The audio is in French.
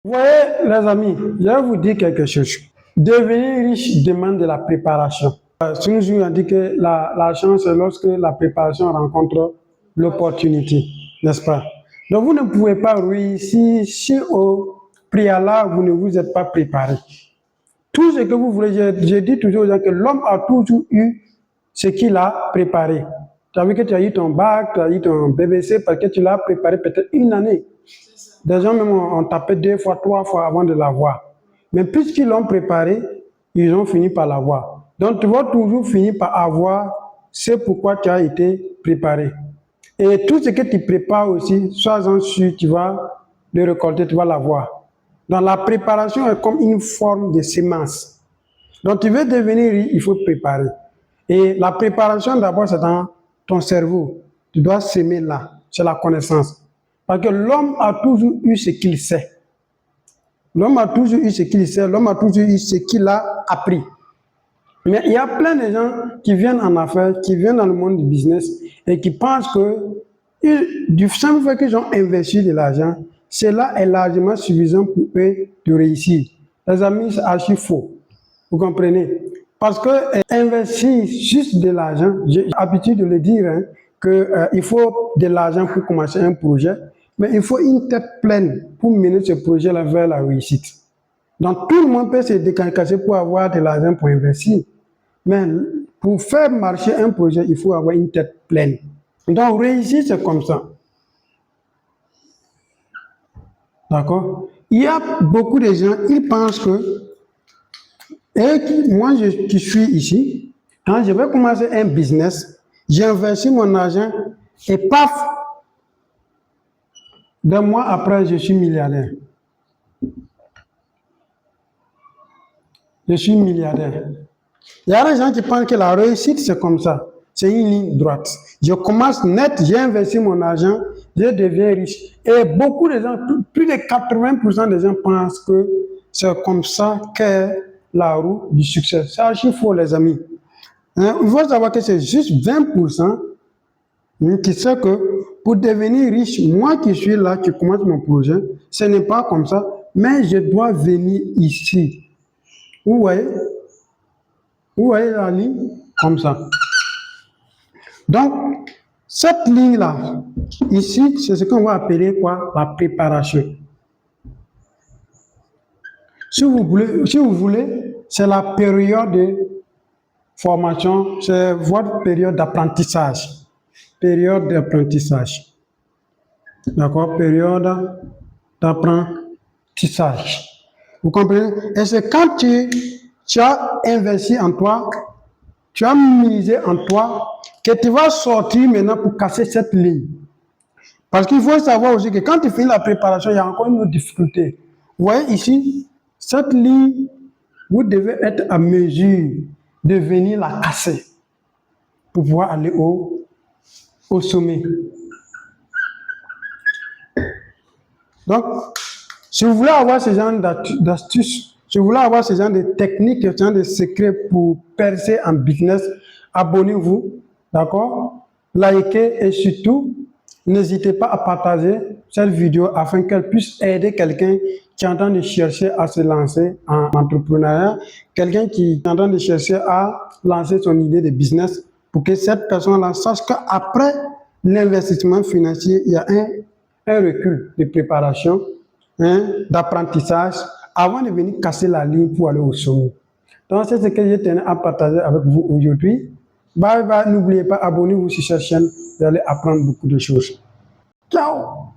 Vous voyez, les amis, je vais vous dire quelque chose. Devenir riche demande de la préparation. Si nous avons dit que la chance, c'est lorsque la préparation rencontre l'opportunité, n'est-ce pas? Donc, vous ne pouvez pas réussir si au préalable, vous ne vous êtes pas préparé. Tout ce que vous voulez, je dis toujours aux gens que l'homme a toujours eu ce qu'il a préparé. Tu as vu que tu as eu ton bac, tu as eu ton BBC parce que tu l'as préparé peut-être une année. Des gens même ont tapé 2 fois, 3 fois avant de l'avoir. Mais puisqu'ils l'ont préparé, ils ont fini par l'avoir. Donc tu vas toujours finir par avoir ce pourquoi tu as été préparé. Et tout ce que tu prépares aussi, sois-en sûr, tu vas le récolter, tu vas l'avoir. Donc la préparation est comme une forme de semence. Donc tu veux devenir riche, il faut préparer. Et la préparation d'abord, c'est dans ton cerveau. Tu dois s'aimer là, c'est la connaissance. Parce que l'homme a toujours eu ce qu'il sait. L'homme a toujours eu ce qu'il sait, l'homme a toujours eu ce qu'il a appris. Mais il y a plein de gens qui viennent en affaires, qui viennent dans le monde du business et qui pensent que du simple fait qu'ils ont investi de l'argent, cela est largement suffisant pour eux de réussir. Les amis, c'est archi faux. Vous comprenez? Parce que investir juste de l'argent, j'ai l'habitude de le dire, hein, qu'il faut de l'argent pour commencer un projet, mais il faut une tête pleine pour mener ce projet-là vers la réussite. Donc tout le monde peut se décarcasser pour avoir de l'argent pour investir, mais pour faire marcher un projet, il faut avoir une tête pleine. Donc réussir, c'est comme ça. D'accord? Il y a beaucoup de gens, ils pensent que et moi, qui suis ici, quand je vais commencer un business, j'investis mon argent et paf, 2 mois après, je suis milliardaire. Je suis milliardaire. Il y a des gens qui pensent que la réussite, c'est comme ça. C'est une ligne droite. Je commence net, j'ai investi mon argent, je deviens riche. Et beaucoup de gens, plus de 80% des gens pensent que c'est comme ça qu'est la roue du succès. C'est archi faux, les amis. Il faut savoir que c'est juste 20% qui sait que pour devenir riche, moi qui suis là, qui commence mon projet, ce n'est pas comme ça, mais je dois venir ici. Vous voyez la ligne? Comme ça. Donc, cette ligne-là, ici, c'est ce qu'on va appeler quoi? La préparation. Si vous voulez, c'est la période de formation, c'est votre période d'apprentissage. Période d'apprentissage. D'accord? Période d'apprentissage. Vous comprenez? Et c'est quand tu as investi en toi, tu as misé en toi, que tu vas sortir maintenant pour casser cette ligne. Parce qu'il faut savoir aussi que quand tu finis la préparation, il y a encore une autre difficulté. Vous voyez ici, cette ligne, vous devez être à mesure de venir la casser pour pouvoir aller au sommet. Donc, si vous voulez avoir ce genre d'astuces, si vous voulez avoir ce genre de techniques, ce genre de secrets pour percer en business, abonnez-vous, d'accord? Likez et surtout, n'hésitez pas à partager cette vidéo afin qu'elle puisse aider quelqu'un qui est en train de chercher à se lancer en entrepreneuriat, quelqu'un qui est en train de chercher à lancer son idée de business pour que cette personne-là sache qu'après l'investissement financier, il y a un recul de préparation, d'apprentissage, avant de venir casser la ligne pour aller au sommet. Donc, c'est ce que je tenais à partager avec vous aujourd'hui. Bye bye, n'oubliez pas, abonnez-vous sur cette chaîne, vous allez apprendre beaucoup de choses. Ciao!